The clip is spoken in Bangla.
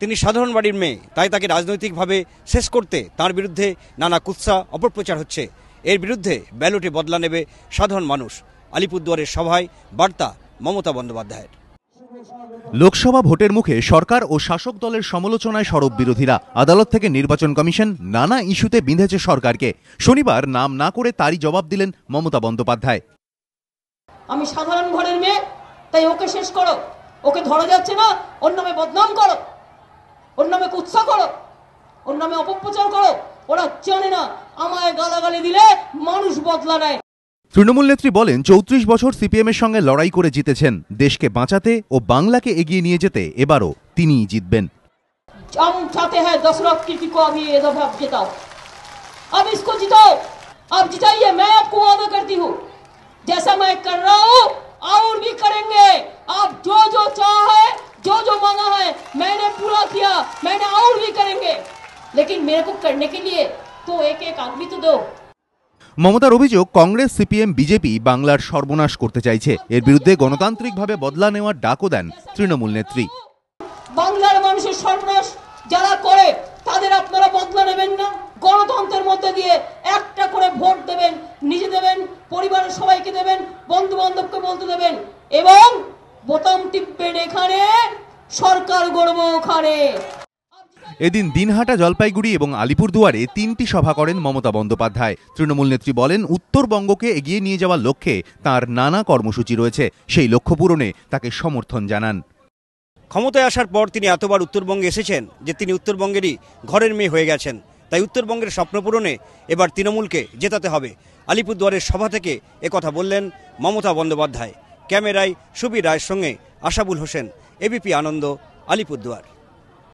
তিনি সাধারণ বাড়ির মেয়ে, তাই তাকে রাজনৈতিকভাবে শেষ করতে তার বিরুদ্ধে নানা কুৎসা অপপ্রচার হচ্ছে। এর বিরুদ্ধে ব্যালটে বদলা নেবে সাধারণ মানুষ। আলিপুরদুয়ারের সভায় বার্তা মমতা বন্দ্যোপাধ্যায়ের। লোকসভা ভোটের মুখে সরকার ও শাসক দলের সমালোচনায় সরব বিরোধীরা। আদালত থেকে নির্বাচন কমিশন নানা ইস্যুতে বিঁধেছে সরকারকে। শনিবার নাম না করে তারই জবাব দিলেন মমতা বন্দ্যোপাধ্যায়। আমি সাধারণ ঘরের মেয়ে, তাই ওকে শেষ করো। ওকে ধরা যাচ্ছে না, ওর নামে বদনাম করো, ওর নামে কুৎসা করো, ওর নামে অপপ্রচার করো। ওরা জানে না আমায় গালাগালি দিলে মানুষ বদলা নেয়। তৃণমূল নেত্রী বলেন, 34 বছর সিপিএমের সঙ্গে লড়াই করে জিতেছেন। দেশকে বাঁচাতে ও বাংলাকে এগিয়ে নিয়ে যেতে এবারও তিনিই জিতবেন। हम चाहते हैं 10 लाख की को अभी ये दफा जिताओ, अब इसको जिताओ, अब जिताइए। मैं आपको वादा करती हूँ, जैसा मैं कर रहा हूँ और भी करेंगे। आप जो जो चाहे, जो जो मांगा है मैंने पूरा किया, मैंने और भी करेंगे। लेकिन मेरे को करने के लिए तो एक एक आदमी तो दो। মমতার অভিযোগ, কংগ্রেস, সিপিএম, বিজেপি বাংলার সর্বনাশ করতে চাইছে। এর বিরুদ্ধে গণতান্ত্রিকভাবে বদলা নেওয়ার ডাকও দেন তৃণমূল নেত্রী। বাংলার মানুষের সর্বনাশ যারা করে তাদের আপনারা বদলা নেবেন না। গণতন্ত্রের মধ্যে দিয়ে একটা করে ভোট দেবেন, নিজে দেবেন, পরিবারের সবাইকে দেবেন, বন্ধু বান্ধবকে বলতে দেবেন এবং বোতাম টিপবেন এখানে, সরকার গড়ব ওখানে। এদিন দিনহাটা, জলপাইগুড়ি এবং আলিপুরদুয়ারে 3টি সভা করেন মমতা বন্দ্যোপাধ্যায়। তৃণমূল নেত্রী বলেন, উত্তরবঙ্গকে এগিয়ে নিয়ে যাওয়ার লক্ষ্যে তার নানা কর্মসূচি রয়েছে। সেই লক্ষ্য পূরণে তাকে সমর্থন জানান। ক্ষমতায় আসার পর তিনি এতবার উত্তরবঙ্গে এসেছেন যে তিনি উত্তরবঙ্গেরই ঘরের মেয়ে হয়ে গেছেন। তাই উত্তরবঙ্গের স্বপ্ন পূরণে এবার তৃণমূলকে জেতাতে হবে। আলিপুরদুয়ারের সভা থেকে একথা বললেন মমতা বন্দ্যোপাধ্যায়। ক্যামেরায় সুবীর রায়ের সঙ্গে আশাবুল হোসেন, এবিপি আনন্দ, আলিপুরদুয়ার।